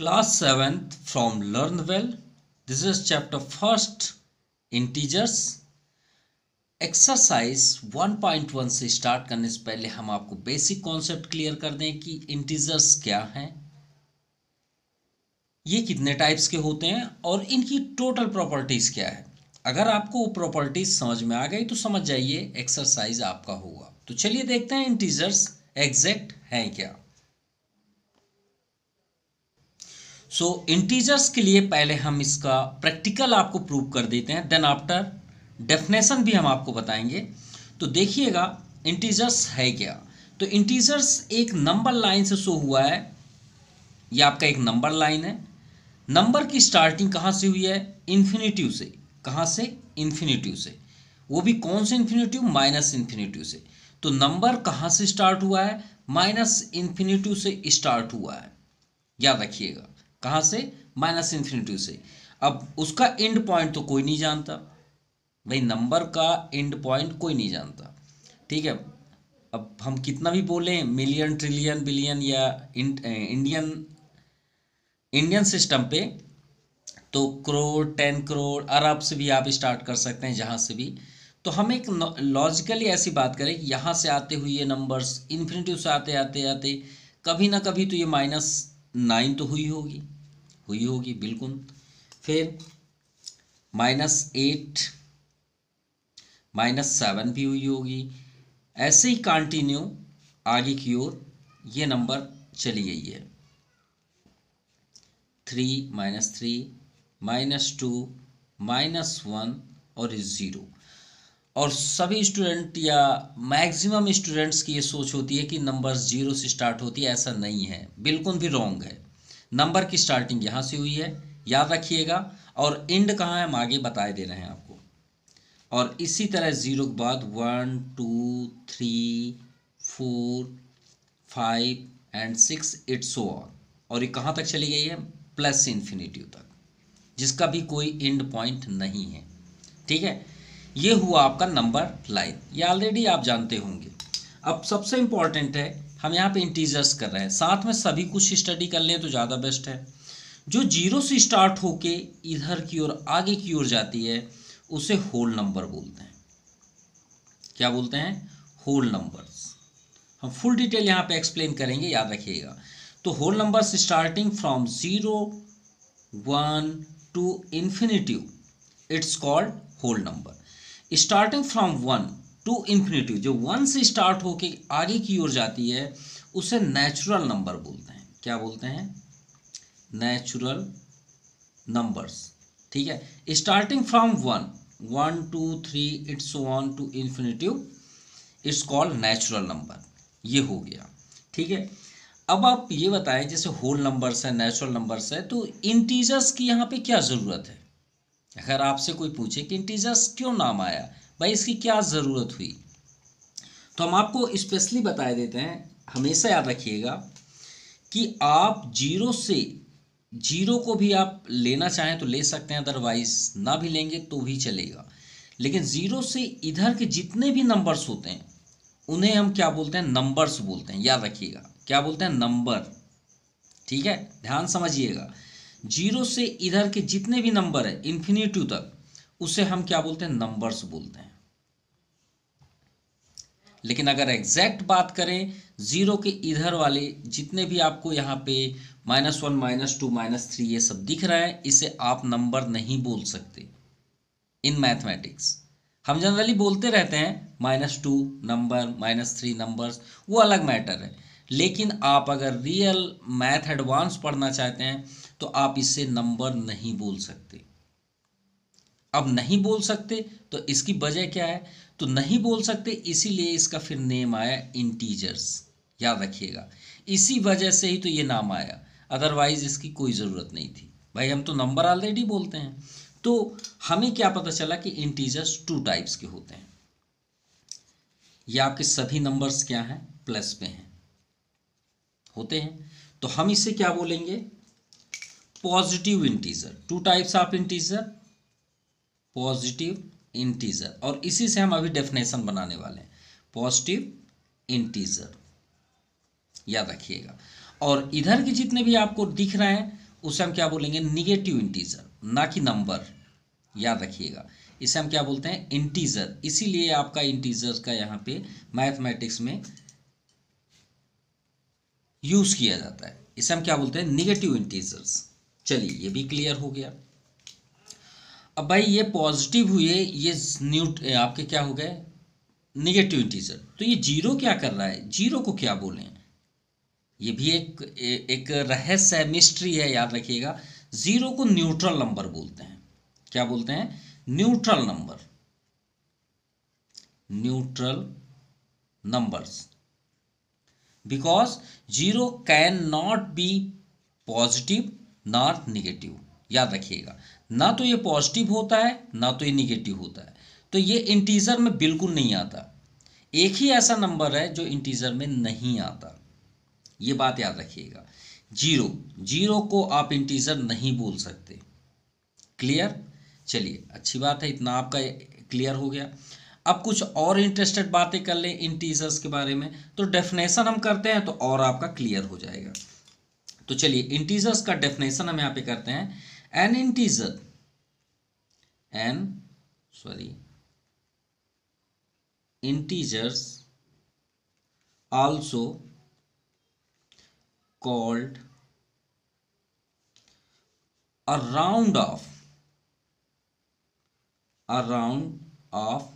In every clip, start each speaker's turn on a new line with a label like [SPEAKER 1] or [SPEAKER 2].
[SPEAKER 1] Class 7th from Learn Well. This is chapter first, integers. Exercise 1.1 से start करने से पहले हम आपको बेसिक कॉन्सेप्ट क्लियर कर दें कि इंटीजर्स क्या हैं, ये कितने टाइप्स के होते हैं और इनकी टोटल प्रॉपर्टीज क्या है। अगर आपको वो प्रॉपर्टीज समझ में आ गई तो समझ जाइए एक्सरसाइज आपका होगा। तो चलिए देखते हैं इंटीजर्स एग्जैक्ट हैं क्या। इंटीजर्स के लिए पहले हम इसका प्रैक्टिकल आपको प्रूव कर देते हैं, देन आफ्टर डेफिनेशन भी हम आपको बताएंगे। तो देखिएगा इंटीजर्स है क्या। तो इंटीजर्स एक नंबर लाइन से शो हुआ है, ये आपका एक नंबर लाइन है। नंबर की स्टार्टिंग कहाँ से हुई है? इन्फिनिटिव से। कहाँ से? इन्फिनिटिव से। वो भी कौन से इन्फिनिटिव? माइनस इन्फिनिटिव से। तो नंबर कहाँ से स्टार्ट हुआ है? माइनस इन्फिनिटिव से स्टार्ट हुआ है, याद रखिएगा। कहाँ से? माइनस इन्फिनिटिव से। अब उसका एंड पॉइंट तो कोई नहीं जानता भाई, नंबर का एंड पॉइंट कोई नहीं जानता, ठीक है। अब हम कितना भी बोलें, मिलियन, ट्रिलियन, बिलियन या इंडियन सिस्टम पे तो करोड़, 10 करोड़, अरब से भी आप स्टार्ट कर सकते हैं, जहाँ से भी। तो हम एक लॉजिकली ऐसी बात करें कि यहाँ से आते हुए ये नंबर्स इन्फिनिटिव से आते आते आते कभी ना कभी तो ये -9 तो हुई होगी बिल्कुल। फिर -8, -7 भी हुई होगी। ऐसे ही कंटिन्यू आगे की ओर ये नंबर चली गई है। 3, -3, -2, -1 और 0। और सभी स्टूडेंट या मैक्सिमम स्टूडेंट्स की ये सोच होती है कि नंबर्स 0 से स्टार्ट होती है। ऐसा नहीं है, बिल्कुल भी रॉन्ग है। नंबर की स्टार्टिंग यहाँ से हुई है, याद रखिएगा। और एंड कहाँ है हम आगे बता दे रहे हैं आपको। और इसी तरह 0 के बाद 1, 2, 3, 4, 5 एंड 6 इट्स सो ऑन। और ये कहाँ तक चली गई है? प्लस इन्फिनिटिव तक, जिसका भी कोई एंड पॉइंट नहीं है, ठीक है। ये हुआ आपका नंबर लाइन, ये ऑलरेडी आप जानते होंगे। अब सबसे इंपॉर्टेंट है, हम यहाँ पे इंटीजर्स कर रहे हैं, साथ में सभी कुछ स्टडी कर लें तो ज़्यादा बेस्ट है। जो 0 से स्टार्ट होके इधर की ओर आगे की ओर जाती है उसे होल नंबर बोलते हैं। क्या बोलते हैं? Whole numbers. हम फुल डिटेल यहाँ पे एक्सप्लेन करेंगे, याद रखिएगा। तो whole numbers starting from 0, 1 to infinitive, it's called whole number. Starting from 1 to infinitive, जो 1 से स्टार्ट होके आगे की ओर जाती है उसे नेचुरल नंबर बोलते हैं। क्या बोलते हैं? नेचुरल नंबर्स, ठीक है। Starting from 1, 1, 2, 3 it's on to infinitive, it's called natural number. ये हो गया, ठीक है। अब आप ये बताएं, जैसे होल नंबर्स है, नेचुरल नंबर्स है, तो इंटीजर्स की यहाँ पे क्या ज़रूरत है? अगर आपसे कोई पूछे कि इंटीजर्स क्यों नाम आया, भाई इसकी क्या ज़रूरत हुई, तो हम आपको स्पेशली बता देते हैं। हमेशा याद रखिएगा कि आप 0 को भी आप लेना चाहें तो ले सकते हैं, अदरवाइज ना भी लेंगे तो भी चलेगा। लेकिन 0 से इधर के जितने भी नंबर्स होते हैं उन्हें हम क्या बोलते हैं? नंबर्स बोलते हैं, याद रखिएगा। क्या बोलते हैं? नंबर, ठीक है, ध्यान समझिएगा। 0 से इधर के जितने भी नंबर है इन्फिनिटिव तक, उसे हम क्या बोलते हैं? नंबर्स बोलते हैं। लेकिन अगर एग्जैक्ट बात करें, 0 के इधर वाले जितने भी आपको यहाँ पे -1, -2, -3 ये सब दिख रहा है, इसे आप नंबर नहीं बोल सकते। इन मैथमेटिक्स हम जनरली बोलते रहते हैं -2 नंबर, -3 नंबर्स, वो अलग मैटर है। लेकिन आप अगर रियल मैथ एडवांस पढ़ना चाहते हैं तो आप इसे नंबर नहीं बोल सकते। अब नहीं बोल सकते तो इसकी वजह क्या है? तो नहीं बोल सकते इसीलिए इसका फिर नेम आया इंटीजर्स, याद रखिएगा। इसी वजह से ही तो ये नाम आया, अदरवाइज इसकी कोई ज़रूरत नहीं थी। भाई हम तो नंबर ऑलरेडी बोलते हैं। तो हमें क्या पता चला कि इंटीजर्स 2 टाइप्स के होते हैं। ये आपके सभी नंबर्स क्या हैं? प्लस पे हैं, होते हैं। तो हम इसे क्या बोलेंगे? Positive integer. 2 types of integer, positive integer. और इसी से हम अभी डेफिनेशन बनाने वाले हैं, पॉजिटिव इंटीजर, याद रखिएगा। और इधर के जितने भी आपको दिख रहे हैं उसे हम क्या बोलेंगे, निगेटिव इंटीजर, ना कि नंबर, याद रखिएगा। इसे हम क्या बोलते हैं, इंटीजर। इसीलिए आपका इंटीजर का यहाँ पे मैथमेटिक्स में यूज किया जाता है। इसे हम क्या बोलते हैं, निगेटिव इंटीजर्स। चलिए ये भी क्लियर हो गया। अब भाई ये पॉजिटिव हुए, ये आपके क्या हो गए, निगेटिव इंटीजर। तो ये जीरो क्या कर रहा है, जीरो को क्या बोलें, ये भी एक रहस्य है, मिस्ट्री है, याद रखिएगा। जीरो को न्यूट्रल नंबर बोलते हैं। क्या बोलते हैं, neutral number, neutral numbers. Because zero can not be positive not negative, याद रखिएगा। ना तो ये पॉजिटिव होता है, ना तो ये निगेटिव होता है। तो ये इंटीजर में बिल्कुल नहीं आता। एक ही ऐसा नंबर है जो इंटीजर में नहीं आता, ये बात याद रखिएगा। जीरो, जीरो को आप इंटीजर नहीं बोल सकते। क्लियर? चलिए अच्छी बात है, इतना आपका क्लियर हो गया। अब कुछ और इंटरेस्टेड बातें कर लें इंटीजर्स के बारे में, तो डेफिनेशन हम करते हैं तो और आपका क्लियर हो जाएगा। तो चलिए इंटीजर्स का डेफिनेशन हम यहाँ पे करते हैं। N integer, integers also called a round of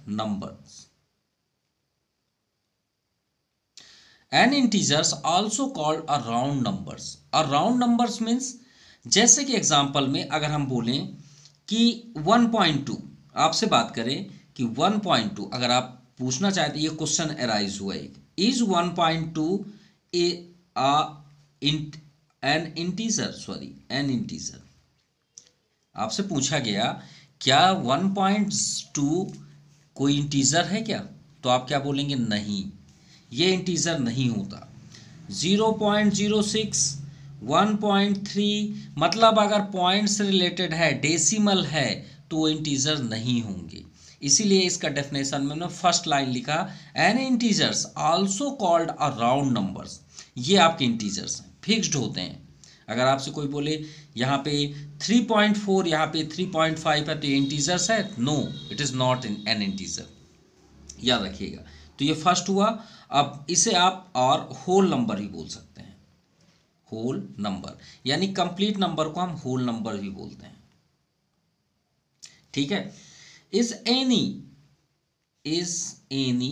[SPEAKER 1] numbers. N integers also called a round numbers. A round numbers means, जैसे कि एग्जाम्पल में अगर हम बोलें कि 1.2, आपसे बात करें कि 1.2, अगर आप पूछना चाहते, ये क्वेश्चन अराइज हुआ एक, इज 1.2 एन इंटीजर। आपसे पूछा गया क्या 1.2 कोई इंटीजर है क्या, तो आप क्या बोलेंगे, नहीं, ये इंटीजर नहीं होता। 0.06, 1.3, मतलब अगर पॉइंट से रिलेटेड है, डेसिमल है, तो वो इंटीजर नहीं होंगे। इसीलिए इसका डेफिनेशन में फर्स्ट लाइन लिखा, an integers also called a round numbers. ये आपके इंटीजर्स हैं, फिक्स्ड होते हैं। अगर आपसे कोई बोले यहाँ पे 3.4, यहाँ पे 3.5 है, तो ये इंटीजर्स है, no, it is not an integer, याद रखिएगा। तो ये फर्स्ट हुआ। अब इसे आप और होल नंबर भी बोल सकते हैं, होल नंबर, यानी कंप्लीट नंबर को हम होल नंबर भी बोलते हैं। ठीक है। इज एनी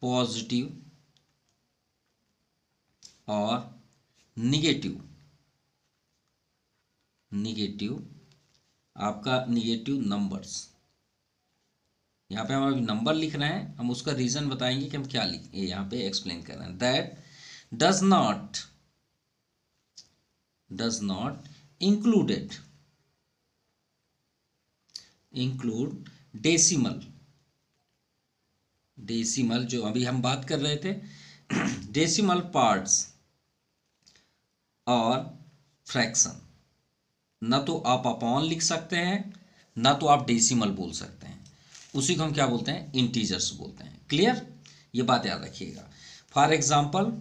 [SPEAKER 1] पॉजिटिव और निगेटिव आपका निगेटिव नंबर्स, यहाँ पे हम अभी नंबर लिख रहे हैं, हम उसका रीजन बताएंगे कि हम क्या लिख, यहाँ पे एक्सप्लेन कर रहे हैं। That does not include decimal, जो अभी हम बात कर रहे थे, डेसिमल पार्ट्स और फ्रैक्शन। ना तो आप अपॉन लिख सकते हैं, ना तो आप डेसिमल बोल सकते हैं। उसी को हम क्या बोलते हैं, इंटीजर्स बोलते हैं। क्लियर? ये बात याद रखिएगा। फॉर एग्जांपल,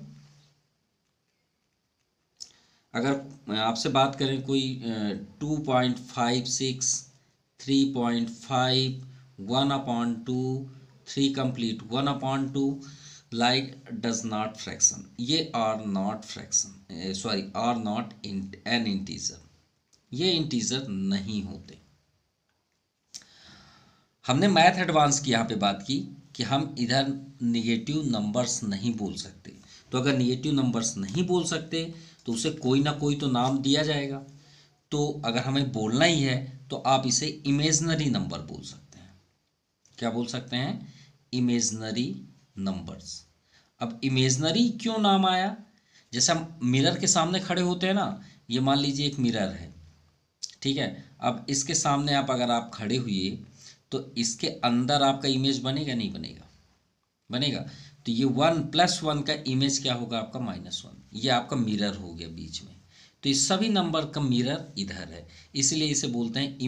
[SPEAKER 1] अगर आपसे बात करें कोई 2.56, 3.5, 1/2, 3 complete, 1/2, like does not fraction, ये are not fraction, are not an integer, ये इंटीजर नहीं होते। हमने मैथ एडवांस की यहाँ पे बात की कि हम इधर निगेटिव नंबर्स नहीं बोल सकते। तो अगर निगेटिव नंबर्स नहीं बोल सकते तो उसे कोई ना कोई तो नाम दिया जाएगा। तो अगर हमें बोलना ही है तो आप इसे इमेजनरी नंबर बोल सकते हैं। क्या बोल सकते हैं, इमेजनरी नंबर्स। अब इमेजनरी क्यों नाम आया, जैसे हम मिरर के सामने खड़े होते हैं ना, ये मान लीजिए एक मिरर है, ठीक है। अब इसके सामने अगर आप खड़े हुए तो इसके अंदर आपका इमेज बनेगा, नहीं बनेगा, बनेगा। तो ये 1 + 1 का इमेज क्या होगा आपका, -1, ये आपका मिरर हो गया बीच में। तो इस सभी नंबर का मिरर इधर है, इसलिए इसे बोलते हैं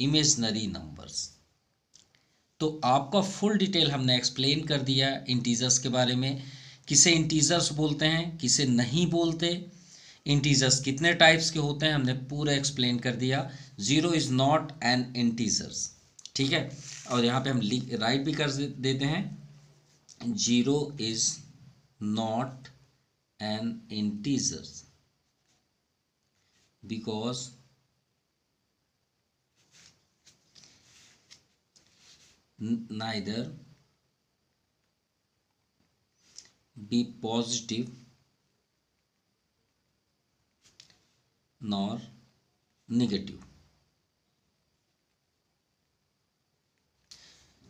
[SPEAKER 1] इमेजनरी नंबर्स। तो आपका फुल डिटेल हमने एक्सप्लेन कर दिया इंटीजर्स के बारे में, किसे इंटीजर्स बोलते हैं, किसे नहीं बोलते। इंटीजर्स कितने टाइप्स के होते हैं हमने पूरा एक्सप्लेन कर दिया। Zero is not N integers, ठीक है। और यहाँ पे हम राइट भी कर देते हैं, zero is not N integers because neither be positive nor negative.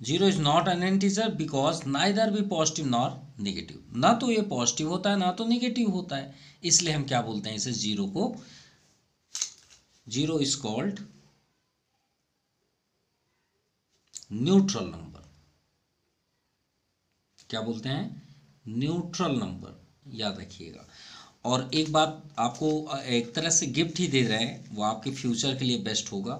[SPEAKER 1] Zero is not an integer because neither be positive nor negative, ना तो ये पॉजिटिव होता है ना तो नेगेटिव होता है, इसलिए हम क्या बोलते हैं इसे, जीरो को, zero is called neutral number. क्या बोलते हैं, न्यूट्रल नंबर, याद रखिएगा। और एक बात आपको एक तरह से गिफ्ट ही दे रहे हैं, वो आपके फ्यूचर के लिए बेस्ट होगा।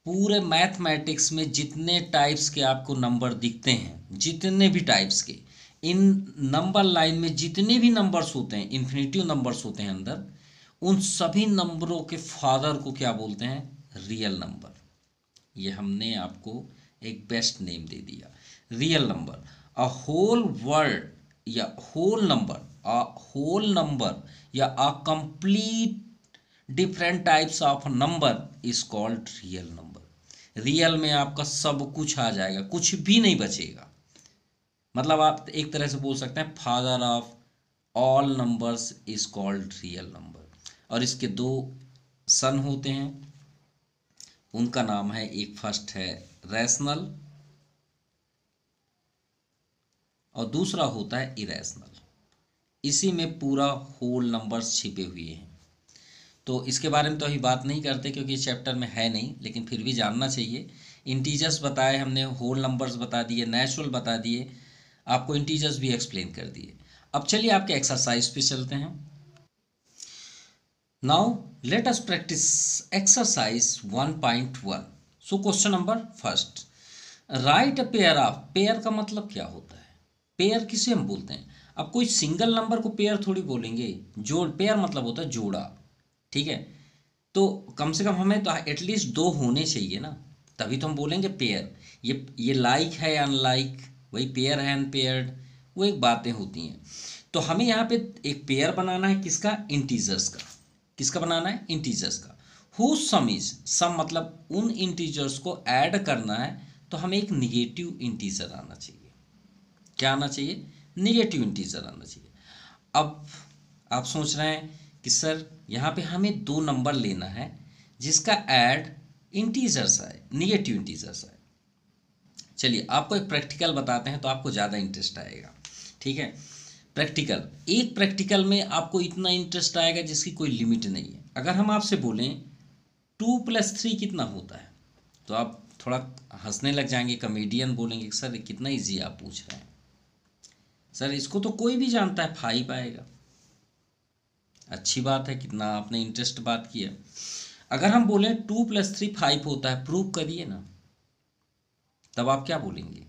[SPEAKER 1] पूरे मैथमेटिक्स में जितने टाइप्स के आपको नंबर दिखते हैं, जितने भी टाइप्स के, इन नंबर लाइन में जितने भी नंबर्स होते हैं, इन्फिनिटिव नंबर्स होते हैं अंदर, उन सभी नंबरों के फादर को क्या बोलते हैं, रियल नंबर। ये हमने आपको एक बेस्ट नेम दे दिया, real number. A whole word या whole number, a whole number या a complete different types of number is called real number. Real में आपका सब कुछ आ जाएगा, कुछ भी नहीं बचेगा। मतलब आप एक तरह से बोल सकते हैं father of all numbers is called real number. और इसके दो सन होते हैं, उनका नाम है, एक फर्स्ट है रैशनल और दूसरा होता है इरेशनल। इसी में पूरा होल नंबर्स छिपे हुए हैं। तो इसके बारे में तो अभी बात नहीं करते क्योंकि इस चैप्टर में है नहीं, लेकिन फिर भी जानना चाहिए। इंटीजर्स बताए हमने, होल नंबर्स बता दिए, नेचुरल बता दिए, आपको इंटीजर्स भी एक्सप्लेन कर दिए। अब चलिए आपके एक्सरसाइज पे चलते हैं। Now let us practice exercise 1.1। So question number first, right a pair of, pair का मतलब क्या होता है, पेयर किसे हम बोलते हैं। अब कोई सिंगल नंबर को पेयर थोड़ी बोलेंगे, जोड़, पेयर मतलब होता है जोड़ा, ठीक है। तो कम से कम हमें तो एटलीस्ट दो होने चाहिए ना, तभी तो हम बोलेंगे पेयर। ये लाइक है अनलाइक, वही पेयर है अनपेयर्ड, वो एक बातें होती हैं। तो हमें यहाँ पे एक पेयर बनाना है, किसका, इंटीजर्स का। किसका बनाना है, इंटीजर्स का। हु सम इज, सम मतलब उन इंटीजर्स को ऐड करना है, तो हमें एक निगेटिव इंटीजर आना चाहिए। क्या आना चाहिए, निगेटिव इंटीजर आना चाहिए। अब आप सोच रहे हैं कि सर यहाँ पे हमें दो नंबर लेना है जिसका ऐड इंटीजर्स आए, निगेटिव इंटीजर्स आए। चलिए आपको एक प्रैक्टिकल बताते हैं तो आपको ज़्यादा इंटरेस्ट आएगा, ठीक है। प्रैक्टिकल, एक प्रैक्टिकल में आपको इतना इंटरेस्ट आएगा जिसकी कोई लिमिट नहीं है। अगर हम आपसे बोलें 2+3 कितना होता है, तो आप थोड़ा हंसने लग जाएंगे, कॉमेडियन बोलेंगे सर कितना ईजी आप पूछ रहे हैं, सर इसको तो कोई भी जानता है, 5 आएगा। अच्छी बात है, कितना आपने इंटरेस्ट बात किया। अगर हम बोलें 2+3 5 होता है, प्रूव करिए ना, तब आप क्या बोलेंगे,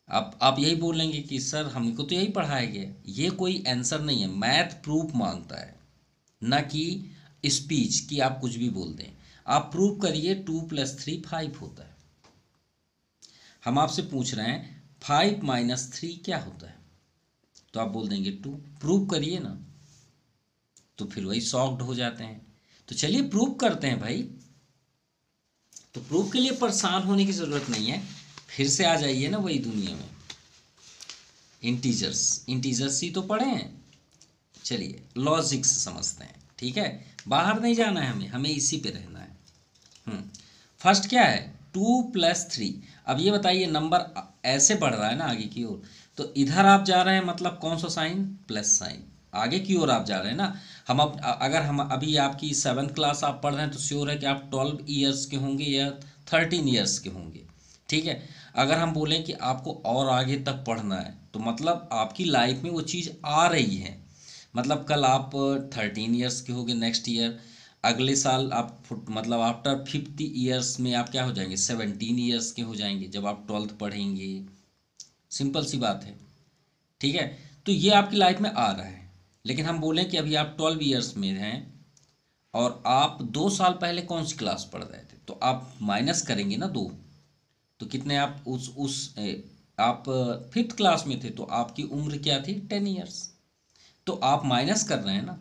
[SPEAKER 1] आप यही बोलेंगे कि सर हमको तो यही पढ़ाया गया। ये कोई आंसर नहीं है, मैथ प्रूफ मांगता है, ना कि स्पीच कि आप कुछ भी बोल दें। आप प्रूव करिए 2+3 5 होता है। हम आपसे पूछ रहे हैं 5 - 3 क्या होता है, तो आप बोल देंगे 2। प्रूव करिए ना, तो फिर वही शॉक्ड हो जाते हैं। तो चलिए प्रूव करते हैं भाई। तो प्रूफ के लिए परेशान होने की ज़रूरत नहीं है, फिर से आ जाइए ना वही दुनिया में। इंटीजर्स ही तो पढ़े हैं। चलिए लॉजिक से समझते हैं, ठीक है। बाहर नहीं जाना है हमें इसी पे रहना है। फर्स्ट क्या है, 2+3। अब ये बताइए नंबर ऐसे बढ़ रहा है ना आगे की ओर, तो इधर आप जा रहे हैं, मतलब कौन सा साइन, प्लस साइन, आगे की ओर आप जा रहे हैं ना। अगर हम अभी आपकी 7th क्लास आप पढ़ रहे हैं तो श्योर है कि आप 12 ईयर्स के होंगे या 13 ईयर्स के होंगे, ठीक है। अगर हम बोलें कि आपको और आगे तक पढ़ना है, तो मतलब आपकी लाइफ में वो चीज़ आ रही है। मतलब कल आप 13 ईयर्स के होंगे, नेक्स्ट ईयर, अगले साल आप मतलब आफ्टर 50 ईयर्स में आप क्या हो जाएंगे, 17 ईयर्स के हो जाएंगे जब आप 12th पढ़ेंगे। सिंपल सी बात है, ठीक है। तो ये आपकी लाइफ में आ रहा है, लेकिन हम बोलें कि अभी आप 12 ईयर्स में हैं और आप 2 साल पहले कौन सी क्लास पढ़ रहे थे, तो आप माइनस करेंगे ना 2, तो कितने आप आप 5th क्लास में थे तो आपकी उम्र क्या थी, 10 ईयर्स। तो आप माइनस कर रहे हैं ना,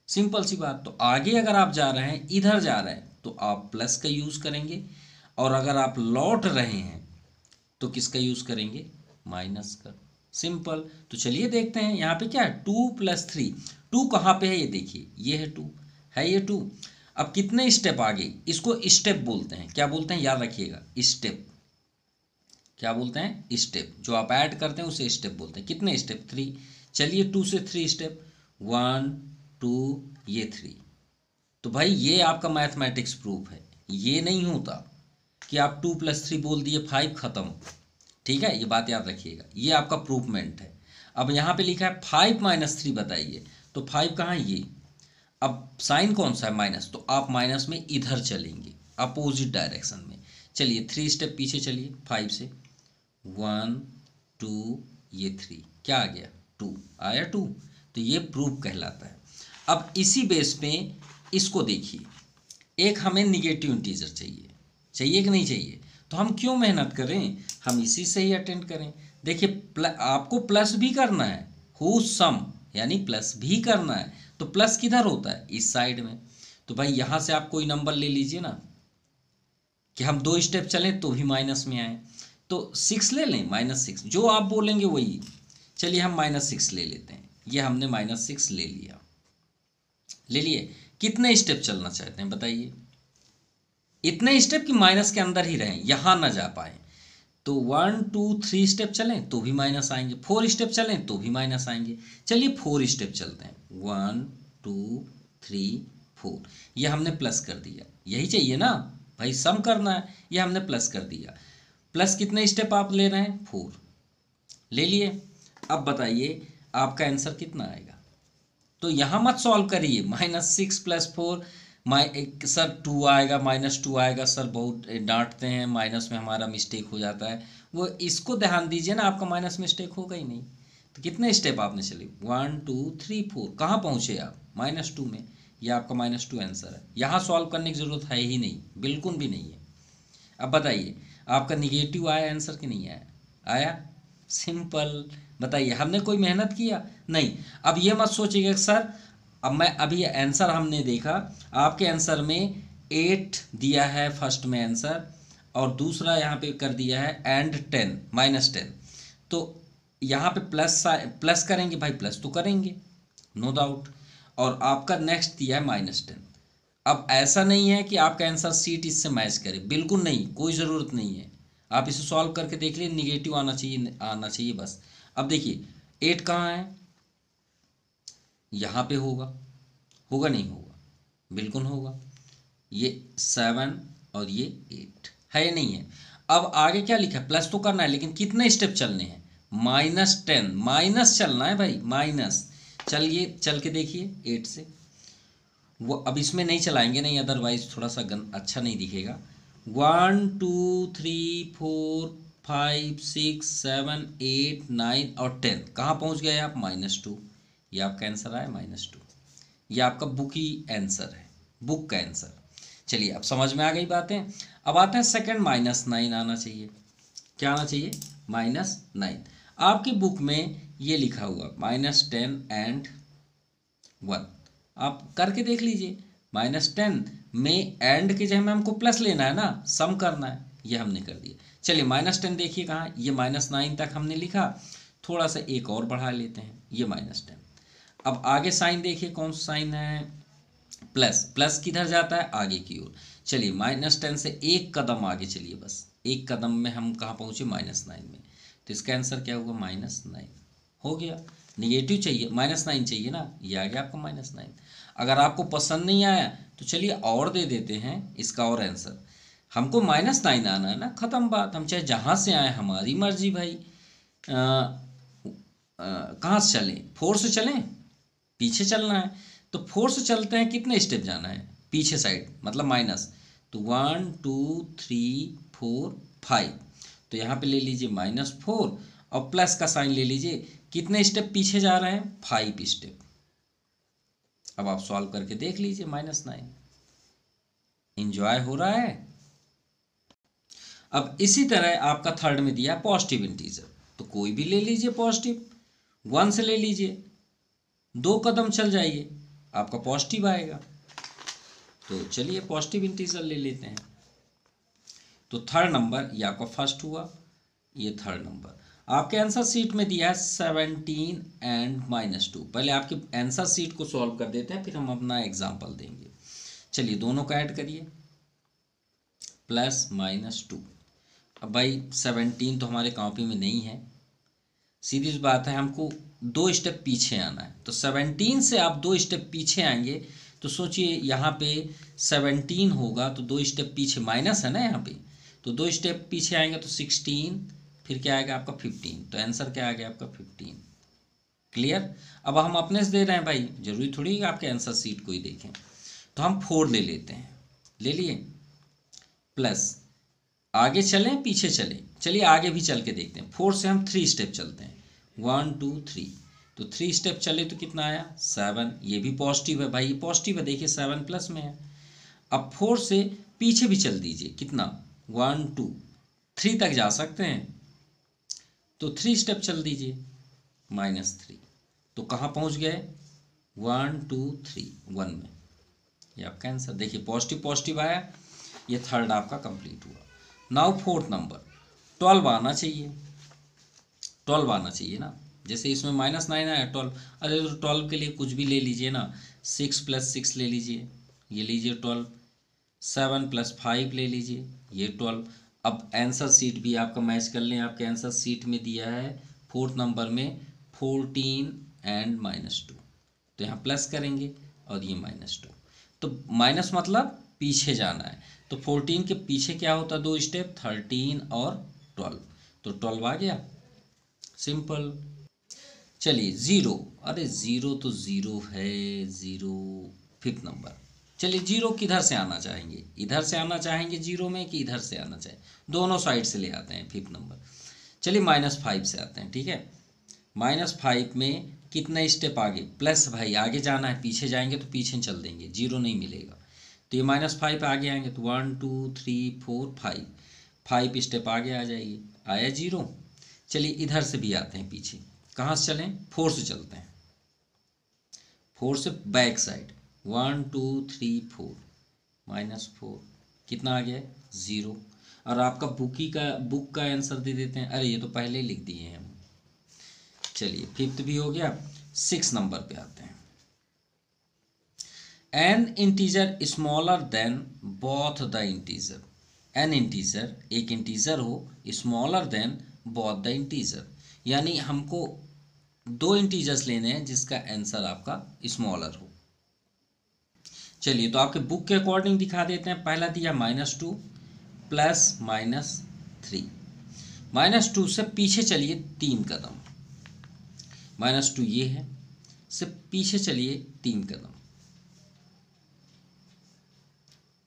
[SPEAKER 1] सिंपल सी बात। तो आगे अगर आप जा रहे हैं, इधर जा रहे हैं, तो आप प्लस का यूज़ करेंगे, और अगर आप लौट रहे हैं तो किसका यूज़ करेंगे, माइनस का। सिंपल। तो चलिए देखते हैं यहाँ पे क्या है, 2 + 3। 2 कहाँ पे है ये देखिए, ये है 2, है ये 2। अब कितने स्टेप आगे, इसको स्टेप बोलते हैं। क्या बोलते हैं, याद रखिएगा, स्टेप। क्या बोलते हैं, स्टेप। जो आप ऐड करते हैं उसे स्टेप बोलते हैं। कितने स्टेप, 3। चलिए 2 से 3 स्टेप, 1 2, ये 3। तो भाई ये आपका मैथमेटिक्स प्रूफ है। ये नहीं होता कि आप 2 + 3 बोल दिए 5, खत्म। ठीक है, ये बात याद रखिएगा, ये आपका प्रूफमेंट है। अब यहाँ पे लिखा है 5 - 3 बताइए, तो 5 कहाँ है, ये। अब साइन कौन सा है, माइनस, तो आप माइनस में इधर चलेंगे, अपोजिट डायरेक्शन में। चलिए 3 स्टेप पीछे चलिए, 5 से, 1 2, ये 3, क्या आ गया, 2 आया, 2। तो ये प्रूफ कहलाता है। अब इसी बेस पे इसको देखिए, एक हमें निगेटिव इंटीजर चाहिए, चाहिए कि नहीं चाहिए, तो हम क्यों मेहनत करें, हम इसी से ही अटेंड करें। देखिए आपको प्लस भी करना है, हु सम, यानी प्लस भी करना है, तो प्लस किधर होता है, इस साइड में। तो भाई यहाँ से आप कोई नंबर ले लीजिए ना, कि हम 2 स्टेप चलें तो भी माइनस में आए, तो 6 ले लें, -6, जो आप बोलेंगे वही। चलिए हम -6 ले लेते हैं, ये हमने -6 ले लिया, ले लिए। कितने स्टेप चलना चाहते हैं बताइए, इतने स्टेप कि माइनस के अंदर ही रहें, यहां ना जा पाए। तो 1 2 3 स्टेप चलें तो भी माइनस आएंगे, 4 स्टेप चलें तो भी माइनस आएंगे। चलिए 4 स्टेप चलते हैं, 1 2 3 4, ये हमने प्लस कर दिया, यही चाहिए ना भाई, सम करना है, ये हमने प्लस कर दिया। प्लस कितने स्टेप आप ले रहे हैं, 4 ले लिए। अब बताइए आपका आंसर कितना आएगा, तो यहाँ मत सॉल्व करिए, -6 + 4, सर 2 आएगा, -2 आएगा, सर बहुत डांटते हैं, माइनस में हमारा मिस्टेक हो जाता है, वो इसको ध्यान दीजिए ना, आपका माइनस मिस्टेक होगा ही नहीं। तो कितने स्टेप आपने चले, 1 2 3 4, कहाँ पहुँचे आप, -2 में। यह आपका -2 आंसर है, यहाँ सॉल्व करने की ज़रूरत है ही नहीं, बिल्कुल भी नहीं है। अब बताइए आपका निगेटिव आया आंसर कि नहीं आया, आया, सिंपल। बताइए हमने कोई मेहनत किया, नहीं। अब ये मत सोचिएगा सर, अब मैं अभी आंसर हमने देखा, आपके आंसर में 8 दिया है फर्स्ट में आंसर, और दूसरा यहाँ पे कर दिया है एंड 10 -10, तो यहाँ पे प्लस करेंगे भाई, प्लस तो करेंगे, नो डाउट। और आपका नेक्स्ट दिया है -10। अब ऐसा नहीं है कि आपका आंसर सीट इससे मैच करे, बिल्कुल नहीं, कोई ज़रूरत नहीं है। आप इसे सॉल्व करके देख लीजिए, निगेटिव आना चाहिए, आना चाहिए बस। अब देखिए 8 कहाँ है, यहाँ पे होगा, होगा नहीं होगा, बिल्कुल होगा। ये 7 और ये 8 है या नहीं है। अब आगे क्या लिखा है, प्लस तो करना है, लेकिन कितने स्टेप चलने हैं, -10, माइनस चलना है भाई, माइनस। चलिए चल के देखिए 8 से, वो अब इसमें नहीं चलाएंगे नहीं, अदरवाइज थोड़ा सा अच्छा नहीं दिखेगा। 1 2 3 4 5 6 7 8 9 और 10, कहाँ पहुँच गए आप, -2। ये आपका आंसर आया -2, ये आपका बुक ही आंसर है, बुक का आंसर। चलिए अब समझ में आ गई बातें। अब आते हैं सेकंड, -9 आना चाहिए, क्या आना चाहिए, -9। आपकी बुक में ये लिखा हुआ -10 एंड 1, आप करके देख लीजिए। -10 में एंड के जगह में हमको प्लस लेना है ना, सम करना है, ये हमने कर दिया। चलिए -10 देखिए कहाँ, ये -9 तक हमने लिखा, थोड़ा सा एक और बढ़ा लेते हैं, ये -10। अब आगे साइन देखिए, कौन सा साइन है, प्लस। प्लस किधर जाता है, आगे की ओर। चलिए -10 से एक कदम आगे चलिए, बस एक कदम में हम कहाँ पहुँचे, -9 में। तो इसका आंसर क्या होगा, -9 हो गया। निगेटिव चाहिए, -9 चाहिए ना, ये आ गया आपका -9। अगर आपको पसंद नहीं आया तो चलिए और दे देते हैं इसका और आंसर, हमको -9 आना है ना, ख़त्म बात। हम चाहे जहाँ से आए, हमारी मर्जी भाई। कहाँ से चलें, 4 से चलें, पीछे चलना है, तो 4 से चलते हैं, कितने स्टेप जाना है पीछे साइड, मतलब माइनस। तो 1 2 3 4 5, तो यहाँ पे ले लीजिए -4 और प्लस का साइन ले लीजिए। कितने स्टेप पीछे जा रहे हैं, 5 स्टेप, अब आप सॉल्व करके देख लीजिए, -9। इंजॉय हो रहा है। अब इसी तरह आपका थर्ड में दिया पॉजिटिव इंटीजर, तो कोई भी ले लीजिए पॉजिटिव, 1 से ले लीजिए, 2 कदम चल जाइए, आपका पॉजिटिव आएगा। तो चलिए पॉजिटिव इंटीजर ले लेते हैं। तो थर्ड नंबर ये आपका फर्स्ट हुआ, ये थर्ड नंबर। आपके आंसर शीट में दिया है 17 एंड -2। पहले आपके आंसर शीट को सॉल्व कर देते हैं, फिर हम अपना एग्जाम्पल देंगे। चलिए दोनों का ऐड करिए, +-2। अब भाई 17 तो हमारे कॉपी में नहीं है, सीधी सी बात है, हमको 2 स्टेप पीछे आना है। तो 17 से आप 2 स्टेप पीछे आएंगे, तो सोचिए यहाँ पे 17 होगा तो 2 स्टेप पीछे, माइनस है ना यहाँ पे, तो 2 स्टेप पीछे आएंगे तो 16, फिर क्या आएगा आपका 15। तो आंसर क्या आ गया आपका 15। क्लियर। अब हम अपने से दे रहे हैं भाई, जरूरी थोड़ी है आपके आंसर शीट को ही देखें। तो हम 4 ले लेते हैं, ले लिए, प्लस आगे चलें पीछे चलें, चलिए आगे भी चल के देखते हैं। 4 से हम 3 स्टेप चलते हैं, 1 2 3। तो 3 स्टेप चले तो कितना आया 7। ये भी पॉजिटिव है भाई, ये पॉजिटिव है, देखिए 7 प्लस में है। अब 4 से पीछे भी चल दीजिए, कितना 1 2 3 तक जा सकते हैं, तो 3 स्टेप चल दीजिए, -3। तो कहाँ पहुँच गए 1 2 3 1 में। ये आपका आंसर, देखिए पॉजिटिव पॉजिटिव आया, ये थर्ड आपका कंप्लीट हुआ। नाउ फोर्थ नंबर 12 आना चाहिए, 12 आना चाहिए ना। जैसे इसमें -9 आया 12, अरे तो 12 के लिए कुछ भी ले लीजिए ना, 6 + 6 ले लीजिए, ये लीजिए 12, 7 + 5 ले लीजिए, ये 12। अब आंसर शीट भी आपका मैच कर लें, आपके आंसर शीट में दिया है फोर्थ नंबर में 14 एंड -2, तो यहाँ प्लस करेंगे और ये -2। तो माइनस मतलब पीछे जाना है, तो 14 के पीछे क्या होता है 2 स्टेप, 13 और 12, तो 12 आ गया, सिंपल। चलिए 0, अरे 0 तो 0 है, 0 फिफ्थ नंबर। चलिए 0 किधर से आना चाहेंगे, इधर से आना चाहेंगे 0 में कि इधर से आना चाहें, दोनों साइड से ले आते हैं फिफ्थ नंबर। चलिए -5 से आते हैं, ठीक है। -5 में कितना स्टेप आगे, प्लस भाई आगे जाना है, पीछे जाएंगे तो पीछे चल देंगे, 0 नहीं मिलेगा। तो ये -5 आगे आएंगे तो 1 2 3 4 5, 5 स्टेप आगे आ जाइए, आया 0। चलिए इधर से भी आते हैं पीछे, कहाँ से चलें 4 से चलते हैं, 4 से बैक साइड, 1 2 3 4, -4 कितना आ गया 0। और आपका बुक का आंसर दे देते हैं, अरे ये तो पहले ही लिख दिए हैं हम। चलिए फिफ्थ भी हो गया, 6 नंबर पे आते हैं। N integer smaller than both the integer, N integer एक इंटीजर हो smaller than both the integer, यानी हमको 2 इंटीजर्स लेने हैं जिसका आंसर आपका स्मॉलर हो। चलिए तो आपके बुक के अकॉर्डिंग दिखा देते हैं। पहला दिया -2 प्लस -3, -2 से पीछे चलिए 3 कदम, -2 ये है, से पीछे चलिए 3 कदम,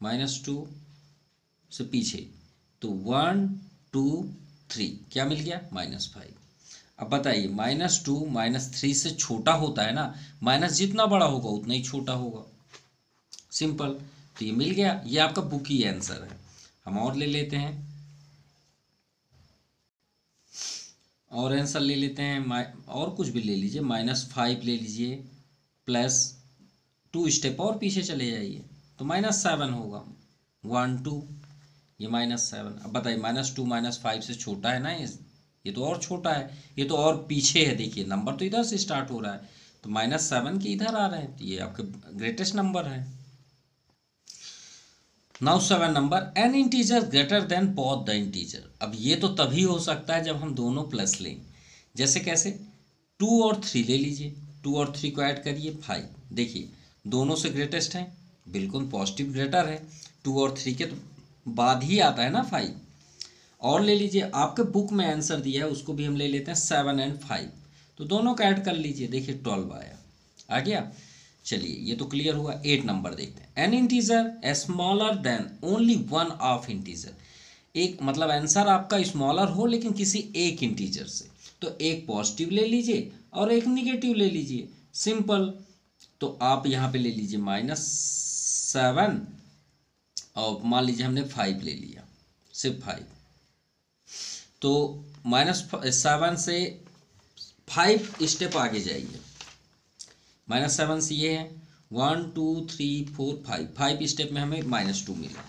[SPEAKER 1] -2 से पीछे, तो 1 2 3 क्या मिल गया -5। अब बताइए -2 -3 से छोटा होता है ना, माइनस जितना बड़ा होगा उतना ही छोटा होगा, सिंपल। तो ये मिल गया, ये आपका बुक ही आंसर है। हम और ले लेते हैं, और आंसर ले लेते हैं, और कुछ भी ले लीजिए, -5 ले लीजिए, प्लस 2 स्टेप और पीछे चले जाइए तो -7 होगा, 1 2, ये -7। अब बताइए -2 -5 से छोटा है ना, ये तो और छोटा है, ये तो और पीछे है, देखिए नंबर तो इधर से स्टार्ट हो रहा है, तो -7 के इधर आ रहे हैं, तो ये आपके ग्रेटेस्ट नंबर है। Now 7 number, N integer greater than both the integer. अब ये तो तभी हो सकता है जब हम दोनों प्लस लें, जैसे कैसे, 2 और 3 ले लीजिए, 2 और 3 को ऐड करिए 5, देखिए दोनों से ग्रेटेस्ट है, बिल्कुल पॉजिटिव ग्रेटर है, 2 और 3 के तो बाद ही आता है ना 5। और ले लीजिए, आपके बुक में आंसर दिया है उसको भी हम ले लेते हैं 7 एंड 5, तो दोनों का ऐड कर लीजिए, देखिए 12 आया, आ गया। चलिए ये तो क्लियर हुआ। 8 नंबर देखते हैं, N integer smaller than only one of integer, एक मतलब आंसर आपका स्मॉलर हो लेकिन किसी एक इंटीजर से, तो एक पॉजिटिव ले लीजिए और एक निगेटिव ले लीजिए, सिंपल। तो आप यहाँ पे ले लीजिए -7 और मान लीजिए हमने 5 ले लिया, सिर्फ 5। तो -7 से 5 स्टेप आगे जाइए। -7 से ये है 1 2 3 4 5, 5 स्टेप में हमें -2 मिला,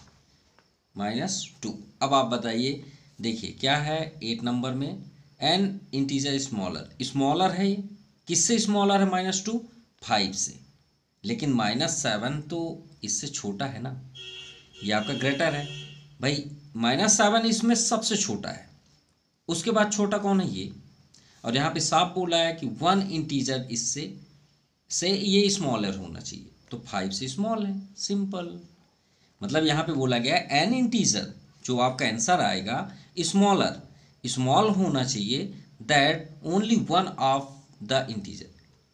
[SPEAKER 1] -2। अब आप बताइए, देखिए क्या है 8 नंबर में, एन इंटीजर स्मॉलर है, ये किससे स्मॉलर है -2? 5 से। लेकिन -7 तो इससे छोटा है ना, ये आपका ग्रेटर है भाई। -7 इसमें सबसे छोटा है, उसके बाद छोटा कौन है? ये। और यहाँ पे साफ बोला है कि 1 इंटीजर इससे ये स्मॉलर होना चाहिए, तो 5 से स्मॉल है, सिंपल। मतलब यहाँ पे बोला गया एन इंटीजर, जो आपका आंसर आएगा स्मॉल होना चाहिए, that only 1 of the integer,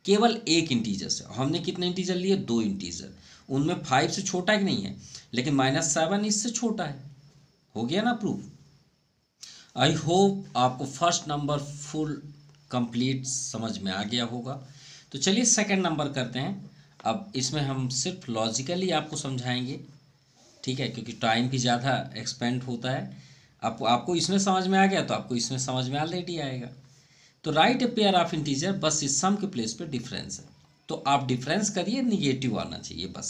[SPEAKER 1] केवल एक इंटीजर से। हमने कितने इंटीजर लिए? 2 इंटीजर, उनमें 5 से छोटा ही नहीं है, लेकिन -7 इससे छोटा है। हो गया ना प्रूफ? आई होप आपको फर्स्ट नंबर फुल कंप्लीट समझ में आ गया होगा। तो चलिए सेकंड नंबर करते हैं। अब इसमें हम सिर्फ लॉजिकली आपको समझाएंगे, ठीक है, क्योंकि टाइम भी ज़्यादा एक्सपेंड होता है। आपको इसमें समझ में आ गया तो आपको इसमें समझ में ऑलरेडी आएगा। तो right a pair of integer, बस इस सम के प्लेस पे डिफरेंस है, तो आप डिफरेंस करिए, निगेटिव आना चाहिए बस।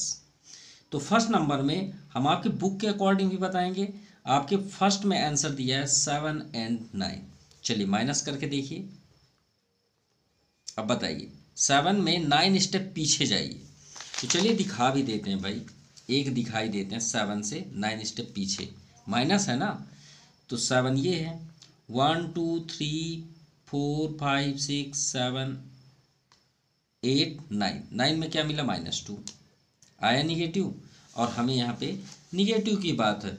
[SPEAKER 1] तो फर्स्ट नंबर में हम आपके बुक के अकॉर्डिंग भी बताएंगे। आपके फर्स्ट में आंसर दिया है 7 और 9। चलिए माइनस करके देखिए। अब बताइए 7 में 9 स्टेप पीछे जाइए। तो चलिए दिखा भी देते हैं भाई, एक दिखाई देते हैं 7 से 9 स्टेप पीछे, माइनस है ना। तो 7 ये है, 1 2 3 4 5 6 7 8 9, 9 में क्या मिला? -2 आया, निगेटिव। और हमें यहाँ पे निगेटिव की बात है।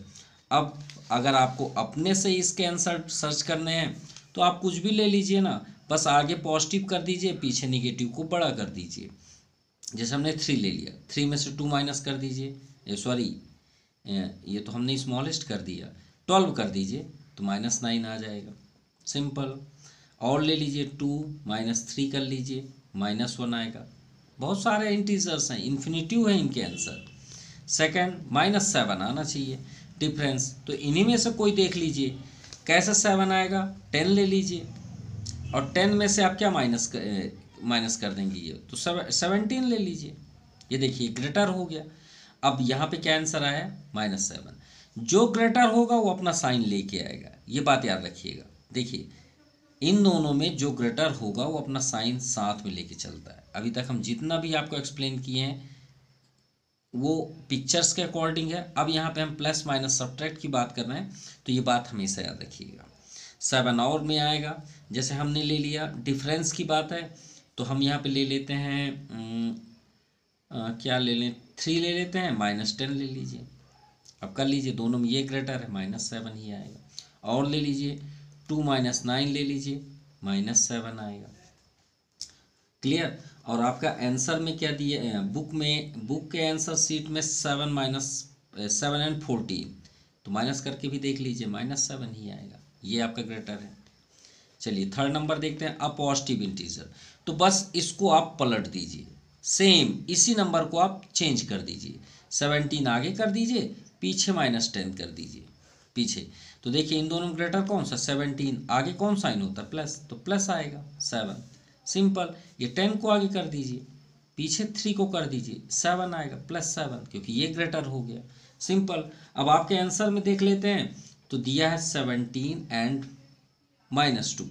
[SPEAKER 1] अब अगर आपको अपने से इसके आंसर सर्च करने हैं तो आप कुछ भी ले लीजिए ना, बस आगे पॉजिटिव कर दीजिए, पीछे निगेटिव को बड़ा कर दीजिए। जैसे हमने 3 ले लिया, 3 में से 2 माइनस कर दीजिए, सॉरी ये तो हमने स्मॉलेस्ट कर दिया, 12 कर दीजिए तो -9 आ जाएगा, सिंपल। और ले लीजिए 2 -3 कर लीजिए, -1 आएगा। बहुत सारे इंटीजर्स हैं, इन्फिनिटिव है इनके आंसर। सेकंड -7 आना चाहिए डिफरेंस, तो इन्हीं में से कोई देख लीजिए कैसे 7 आएगा। 10 ले लीजिए और 10 में से आप क्या माइनस कर देंगे, ये तो 17 ले लीजिए। ये देखिए ग्रेटर हो गया। अब यहाँ पे क्या आंसर आया? -7। जो ग्रेटर होगा वो अपना साइन लेके आएगा, ये बात याद रखिएगा। देखिए इन दोनों में जो ग्रेटर होगा वो अपना साइन साथ में लेके चलता है। अभी तक हम जितना भी आपको एक्सप्लेन किए हैं वो पिक्चर्स के अकॉर्डिंग है। अब यहाँ पे हम प्लस माइनस सब्ट्रैक्ट की बात कर रहे हैं, तो ये बात हमेशा याद रखिएगा। 7 और में आएगा, जैसे हमने ले लिया डिफरेंस की बात है, तो हम यहाँ पे ले लेते हैं क्या ले लें, 3 ले लेते हैं, -10 ले लीजिए। अब कर लीजिए, दोनों में ये ग्रेटर है, -7 ही आएगा। और ले लीजिए 2 - 9 ले लीजिए, -7 आएगा। क्लियर? और आपका आंसर में क्या दिए बुक के आंसर सीट में 7 और 14, तो माइनस करके भी देख लीजिए, -7 ही आएगा, ये आपका ग्रेटर है। चलिए थर्ड नंबर देखते हैं, अ पॉजिटिव इंटीजर। तो बस इसको आप पलट दीजिए, सेम इसी नंबर को आप चेंज कर दीजिए, 17 आगे कर दीजिए, पीछे -10 कर दीजिए पीछे। तो देखिए इन दोनों में ग्रेटर कौन सा? 17। आगे कौन साइन होता है? प्लस, तो प्लस आएगा 7, सिंपल। ये 10 को आगे कर दीजिए, पीछे 3 को कर दीजिए, 7 आएगा, +7, क्योंकि ये ग्रेटर हो गया, सिंपल। अब आपके आंसर में देख लेते हैं, तो दिया है 17 और -2,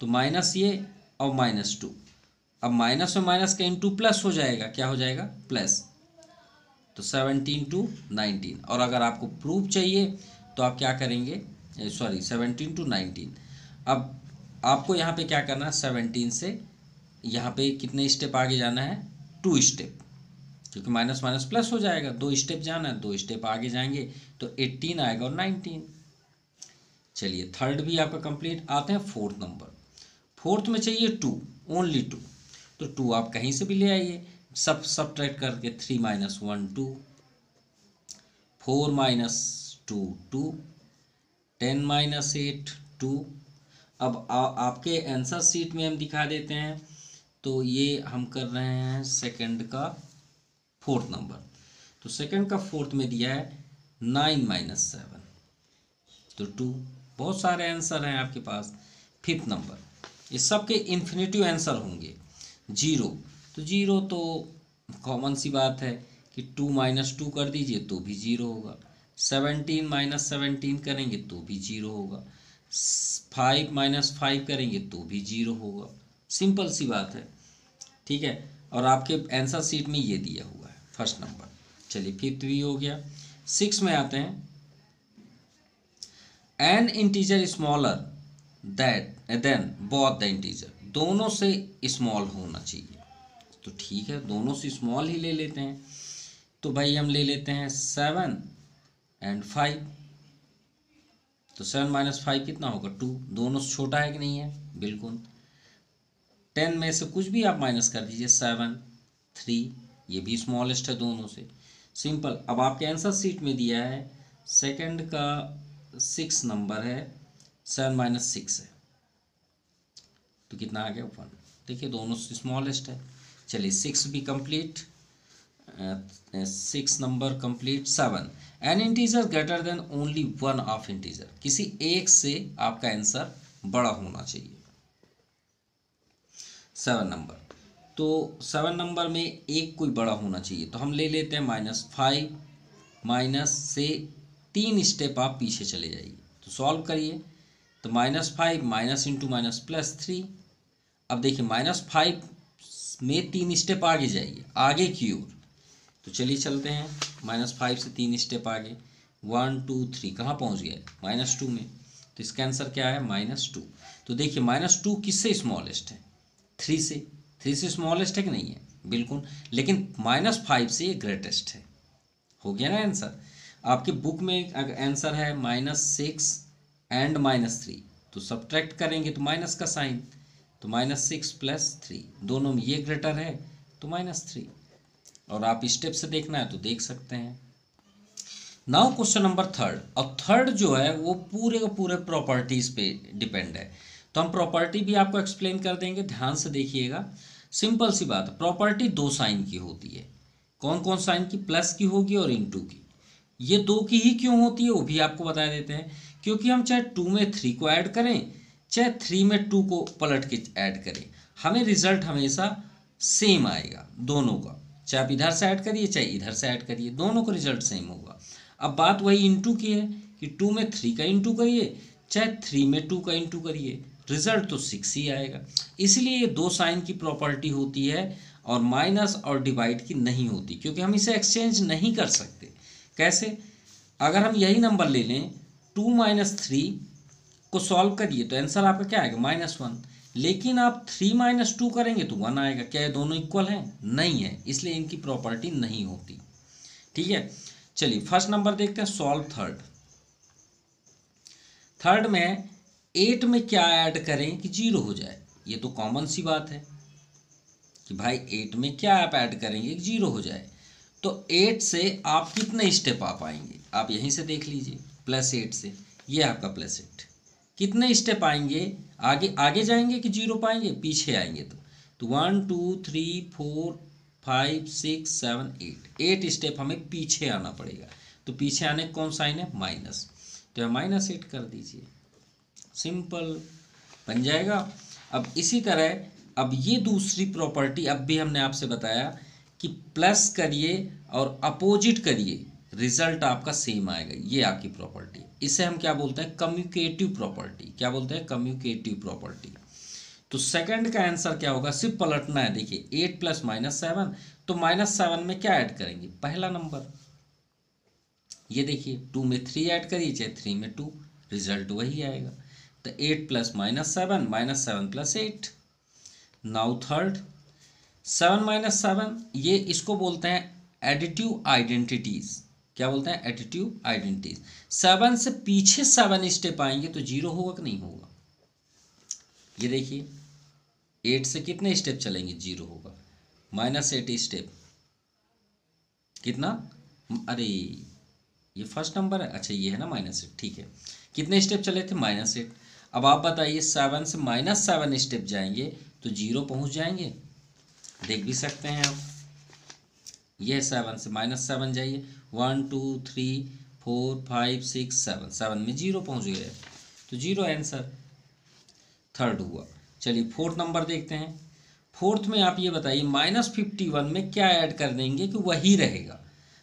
[SPEAKER 1] तो माइनस ये और -2। अब माइनस में माइनस का इंटू प्लस हो जाएगा, क्या हो जाएगा? प्लस। तो 17 to 19। और अगर आपको प्रूफ चाहिए तो आप क्या करेंगे, सॉरी 17 to 19। अब आपको यहाँ पे क्या करना है, 17 से यहाँ पे कितने स्टेप आगे जाना है? 2 स्टेप, क्योंकि माइनस माइनस प्लस हो जाएगा, 2 स्टेप जाना है, 2 स्टेप आगे जाएंगे तो 18 आएगा और 19। चलिए थर्ड भी आपका कंप्लीट। आते हैं फोर्थ नंबर। फोर्थ में चाहिए 2, ओनली 2, तो 2 आप कहीं से भी ले आइए, सब्ट्रैक्ट करके 3 - 1 2, 4 - 2 2, 10 - 8 2। अब आपके आंसर सीट में हम दिखा देते हैं तो ये हम कर रहे हैं सेकंड का फोर्थ नंबर। तो सेकंड का फोर्थ में दिया है 9 माइनस 7 तो 2। बहुत सारे आंसर हैं आपके पास। फिफ्थ नंबर, ये सब के इन्फिनेटिव आंसर होंगे। 0 तो 0 तो कॉमन सी बात है कि 2 माइनस 2 कर दीजिए तो भी 0 होगा। 17 माइनस 17 करेंगे तो भी 0 होगा। 5 माइनस 5 करेंगे तो भी 0 होगा। सिंपल सी बात है, ठीक है। और आपके आंसर शीट में ये दिया हुआ है फर्स्ट नंबर। चलिए फिफ्थ भी हो गया। 6 में आते हैं। N integer smaller than both the integer, दोनों से स्मॉल होना चाहिए। तो ठीक है, दोनों से स्मॉल ही ले लेते हैं। तो भाई हम ले लेते हैं 7 एंड 5। तो 7 माइनस 5 कितना होगा 2। दोनों से छोटा है कि नहीं है, बिल्कुल। 10 में से कुछ भी आप माइनस कर दीजिए, 7 3, ये भी स्मॉलेस्ट है दोनों से। सिंपल। अब आपके आंसर शीट में दिया है सेकंड का 6 नंबर है, 7 माइनस 6 है तो कितना आ गया 1। देखिए दोनों से स्मॉलेस्ट है। चलिए 6 भी complete, 6 number complete. 7 N integer greater than only one of integer, किसी एक से आपका आंसर बड़ा होना चाहिए। 7 नंबर, तो 7 नंबर में एक कोई बड़ा होना चाहिए। तो हम ले लेते हैं -5, माइनस से 3 स्टेप आप पीछे चले जाइए तो सॉल्व करिए। तो -5 माइनस इंटू माइनस प्लस 3। अब देखिए -5 में 3 स्टेप आगे जाइए, आगे की ओर। तो चलिए चलते हैं -5 से 3 स्टेप आगे। 1 2 3 कहाँ पहुँच गए, -2 में। तो इसका आंसर क्या है -2। तो देखिए -2 किससे स्मॉलेस्ट है, 3 से। 3 से स्मॉलेस्ट है कि नहीं है, बिल्कुल। लेकिन -5 से ये ग्रेटेस्ट है। हो गया ना आंसर। आपके बुक में आंसर है -6 एंड -3, तो सब्ट्रैक्ट करेंगे तो माइनस का साइन। तो -6 प्लस 3, दोनों में ये ग्रेटर है तो -3। और आप स्टेप से देखना है तो देख सकते हैं। Now question number third. और थर्ड जो है वो पूरे के पूरे प्रॉपर्टीज़ पे डिपेंड है। तो हम प्रॉपर्टी भी आपको एक्सप्लेन कर देंगे, ध्यान से देखिएगा। सिंपल सी बात है, प्रॉपर्टी 2 साइन की होती है। कौन कौन साइन की, प्लस की होगी और इनटू की। ये 2 की ही क्यों होती है वो भी आपको बता देते हैं। क्योंकि हम चाहे 2 में 3 को ऐड करें, चाहे 3 में 2 को पलट के ऐड करें, हमें रिजल्ट हमेशा सेम आएगा दोनों का। चाहे आप इधर से ऐड करिए चाहे इधर से ऐड करिए, दोनों का रिजल्ट सेम होगा। अब बात वही इंटू की है कि 2 में 3 का इंटू करिए चाहे 3 में 2 का इंटू करिए, रिजल्ट तो 6 ही आएगा। इसलिए ये 2 साइन की प्रॉपर्टी होती है और माइनस और डिवाइड की नहीं होती, क्योंकि हम इसे एक्सचेंज नहीं कर सकते। कैसे, अगर हम यही नंबर ले लें 2 माइनस 3 को सॉल्व करिए तो आंसर आपका क्या आएगा -1। लेकिन आप 3 माइनस 2 करेंगे तो 1 आएगा। क्या ये दोनों इक्वल हैं, नहीं है, इसलिए इनकी प्रॉपर्टी नहीं होती। ठीक है, चलिए फर्स्ट नंबर देखते हैं, सॉल्व थर्ड। थर्ड में 8 में क्या ऐड करें कि 0 हो जाए। ये तो कॉमन सी बात है कि भाई 8 में क्या आप ऐड करेंगे कि 0 हो जाए। तो 8 से आप कितने स्टेप आ पाएंगे, आप यहीं से देख लीजिए। +8 से, ये आपका +8, कितने स्टेप आएंगे, आगे आगे जाएंगे कि 0 पाएंगे, पीछे आएंगे। तो 1 2 3 4 5 6 7 8 स्टेप हमें पीछे आना पड़ेगा। तो पीछे आने कौन साइन है, माइनस। तो -8 कर दीजिए, सिंपल बन जाएगा। अब इसी तरह अब ये दूसरी प्रॉपर्टी अब भी हमने आपसे बताया कि प्लस करिए और अपोजिट करिए, रिजल्ट आपका सेम आएगा। ये आपकी प्रॉपर्टी, इसे हम क्या बोलते हैं, कम्यूटेटिव प्रॉपर्टी। क्या बोलते हैं, कम्यूटेटिव प्रॉपर्टी। तो सेकंड का आंसर क्या होगा, सिर्फ पलटना है। देखिए 8 प्लस -7, तो -7 में क्या ऐड करेंगे, पहला नंबर। ये देखिए 2 में 3 ऐड करिए चाहे 3 में 2, रिजल्ट वही आएगा। तो 8 plus -7, -7 plus 8। Now third, 7 minus 7, ये इसको बोलते हैं एडिटिव आइडेंटिटीज। क्या बोलते हैं, एडिटिव आइडेंटिटीज। 7 से पीछे 7 स्टेप आएंगे तो 0 होगा कि नहीं होगा। ये देखिए 8 से कितने स्टेप चलेंगे, 0 होगा। -8 स्टेप कितना, अरे ये फर्स्ट नंबर है, अच्छा ये है ना -8, ठीक है। कितने स्टेप चले थे, -8। अब आप बताइए 7 से -7 स्टेप जाएंगे तो 0 पहुंच जाएंगे, देख भी सकते हैं आप। ये 7 से -7 जाइए, 1 2 3 4 5 6 7, 7 में 0 पहुंच गए, तो 0 आंसर थर्ड हुआ। चलिए फोर्थ नंबर देखते हैं। फोर्थ में आप ये बताइए -51 में क्या ऐड कर देंगे कि वही रहेगा।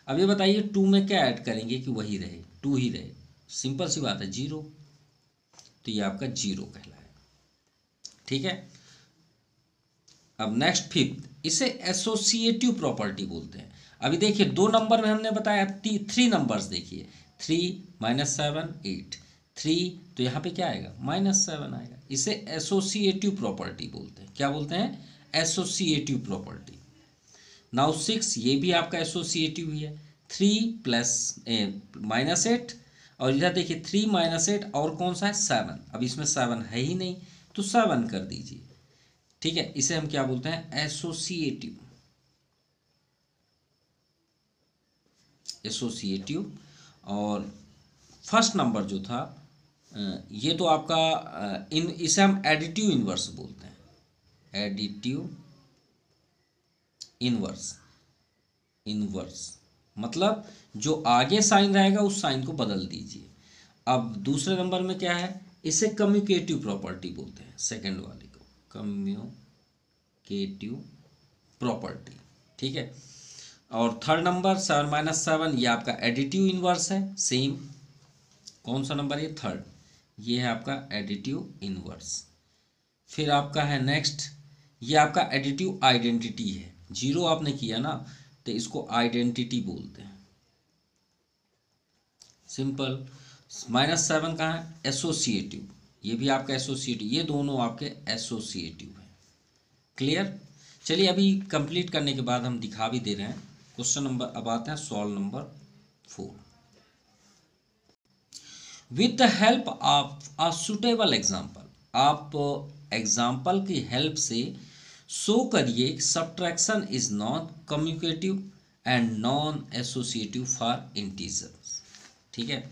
[SPEAKER 1] अब ये बताइए 2 में क्या ऐड करेंगे कि वही रहे, 2 ही रहे। सिंपल सी बात है, 0, तो ये आपका 0 कहलाए। ठीक है। अब नेक्स्ट फिफ्थ, इसे एसोसिएटिव प्रॉपर्टी बोलते हैं। अभी देखिए 2 नंबर में हमने बताया, 3 नंबर्स देखिए, 3 -7 8, 3, तो यहाँ पे क्या आएगा -7 आएगा। इसे एसोसिएटिव प्रॉपर्टी बोलते हैं। क्या बोलते हैं? Associative property. नाउ 6, ये भी आपका एसोसिएटिव ही है। 3 + -8, और इधर देखिए 3 - 8 और कौन सा है 7। अब इसमें 7 है ही नहीं, तो 7 कर दीजिए। ठीक है, इसे हम क्या बोलते हैं? एसोसिएटिव। एसोसिएटिव। और फर्स्ट नंबर जो था ये तो आपका इसे हम एडिटिव इनवर्स बोलते हैं। Additive inverse. इनवर्स मतलब जो आगे साइन रहेगा उस साइन को बदल दीजिए। अब दूसरे नंबर में क्या है? इसे कम्युटेटिव प्रॉपर्टी बोलते हैं, सेकंड वाले को कम्युटेटिव प्रॉपर्टी। ठीक है। और थर्ड नंबर 7 - 7, ये आपका एडिटिव इनवर्स है, सेम। कौन सा नंबर? ये थर्ड, ये है आपका एडिटिव इनवर्स। फिर आपका है नेक्स्ट, ये आपका एडिटिव आइडेंटिटी है। 0 आपने किया ना, तो इसको आइडेंटिटी बोलते हैं, सिंपल। -7 कहाँ है? एसोसिएटिव। ये भी आपका एसोसिएटिव, ये दोनों आपके एसोसिएटिव है। क्लियर? चलिए अभी कंप्लीट करने के बाद हम दिखा भी दे रहे हैं क्वेश्चन नंबर। अब आते हैं solve number 4। With the help of a suitable example, आप एग्जाम्पल की हेल्प से शो करिए subtraction is non communicative and non associative for integer. ठीक है,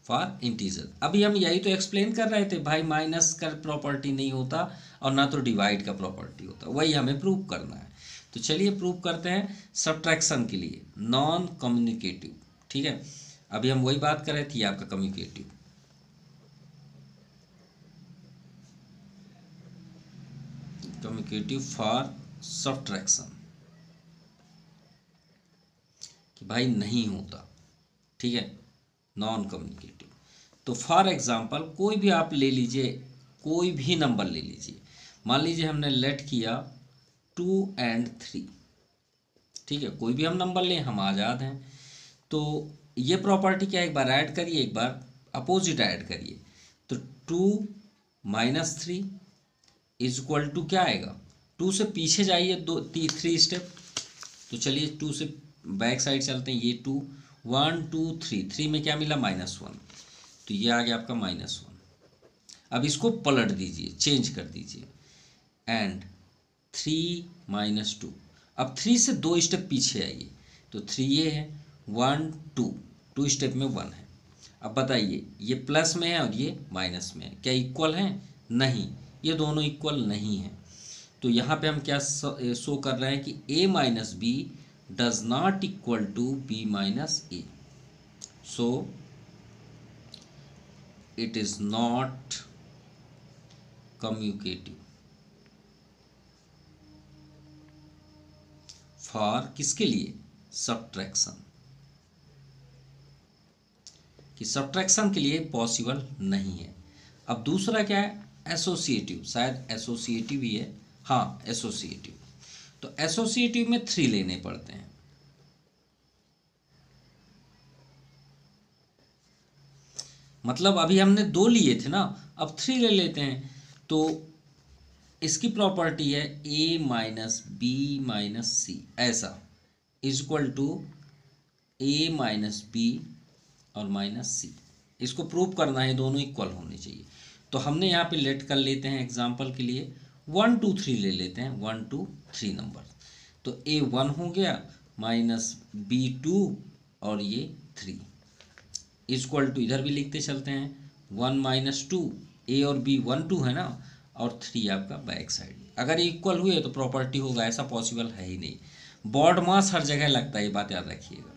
[SPEAKER 1] फॉर इंटीजर। अभी हम यही तो एक्सप्लेन कर रहे थे भाई, माइनस का प्रॉपर्टी नहीं होता और ना तो डिवाइड का प्रॉपर्टी होता, वही हमें प्रूव करना है। तो चलिए प्रूव करते हैं सब्ट्रैक्शन के लिए नॉन कम्युनिकेटिव। ठीक है, अभी हम वही बात कर रहे थे, आपका कम्युनिकेटिव। कम्युनिकेटिव फॉर सब्ट्रैक्शन, कि भाई नहीं होता। ठीक है, नॉन कम्युनिकेटिव। तो फॉर एग्जांपल कोई भी आप ले लीजिए, कोई भी नंबर ले लीजिए। मान लीजिए हमने लेट किया 2 और 3। ठीक है, कोई भी हम नंबर लें, हम आज़ाद हैं। तो ये प्रॉपर्टी क्या, एक बार ऐड करिए, एक बार अपोजिट ऐड करिए। तो 2 - 3 इज इक्वल टू क्या आएगा? 2 से पीछे जाइए 3 स्टेप। तो चलिए 2 से बैक साइड चलते हैं। ये 2 1 2 3, 3 में क्या मिला? -1, तो ये आ गया आपका -1। अब इसको पलट दीजिए, चेंज कर दीजिए, एंड 3 - 2। अब 3 से 2 स्टेप पीछे आइए, तो 3 ये है, 1 2, 2 स्टेप में 1 है। अब बताइए ये प्लस में है और ये माइनस में है, क्या इक्वल हैं? नहीं, ये दोनों इक्वल नहीं हैं। तो यहाँ पे हम क्या शो कर रहे हैं कि a - b does not equal to b - a। So it is not communicative for किसके लिए? सब्ट्रैक्शन। कि सब्ट्रैक्शन के लिए पॉसिबल नहीं है। अब दूसरा क्या है? एसोसिएटिव। शायद एसोसिएटिव ही है, हाँ एसोसिएटिव। तो एसोसिएटिव में 3 लेने पड़ते हैं। मतलब अभी हमने 2 लिए थे ना, अब 3 ले लेते हैं। तो इसकी प्रॉपर्टी है a - b - c, ऐसा is equal to a - b और -c। इसको प्रूव करना है, दोनों इक्वल होने चाहिए। तो हमने यहाँ पे लेट कर लेते हैं एग्जाम्पल के लिए 1 2 3 ले लेते हैं, 1 2 3 नंबर। तो a 1 हो गया, -b 2 और ये 3 इक्वल टू, इधर भी लिखते चलते हैं 1 - 2, a और b 1 2 है ना, और 3 आपका बैक साइड। अगर इक्वल हुए तो प्रॉपर्टी होगा, ऐसा पॉसिबल है ही नहीं। बॉड मास हर जगह लगता है, ये बात याद रखिएगा।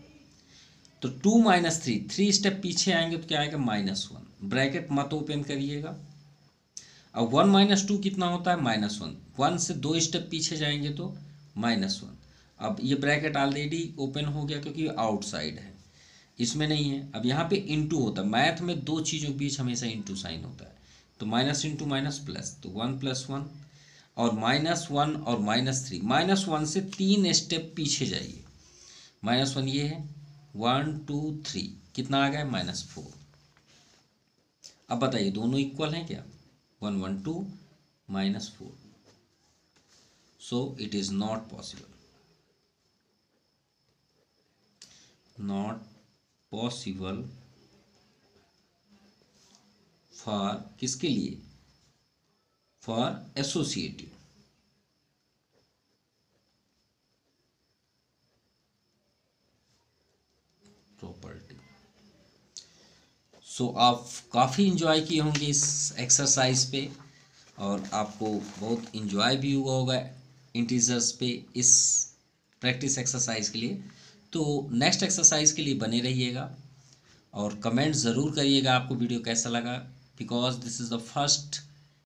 [SPEAKER 1] तो 2 माइनस 3, 3 स्टेप पीछे आएंगे तो क्या आएगा -1, ब्रैकेट मत ओपन करिएगा। अब 1 माइनस 2 कितना होता है -1, 1 से 2 स्टेप पीछे जाएंगे तो -1। अब ये ब्रैकेट ऑलरेडी ओपन हो गया क्योंकि आउटसाइड है, इसमें नहीं है। अब यहाँ पे इंटू होता है, मैथ में दो चीज़ों के बीच हमेशा इंटू साइन होता है, तो माइनस इंटू माइनस प्लस, तो 1 + 1 और -1 और -3, -1 से 3 स्टेप पीछे जाइए, -1 ये है, 1 2 3 कितना आ गया -4। अब बताइए दोनों इक्वल हैं क्या, 1 1 2 -4, सो it is not possible, not possible for किसके लिए, फॉर एसोसिएटिव। प्रॉपर्टी। सो आप काफ़ी इंजॉय किए होंगे इस एक्सरसाइज पे, और आपको बहुत इंजॉय भी हुआ होगा इंटीजर्स पे इस प्रैक्टिस एक्सरसाइज के लिए। तो नेक्स्ट एक्सरसाइज के लिए बने रहिएगा और कमेंट ज़रूर करिएगा आपको वीडियो कैसा लगा, because this is the first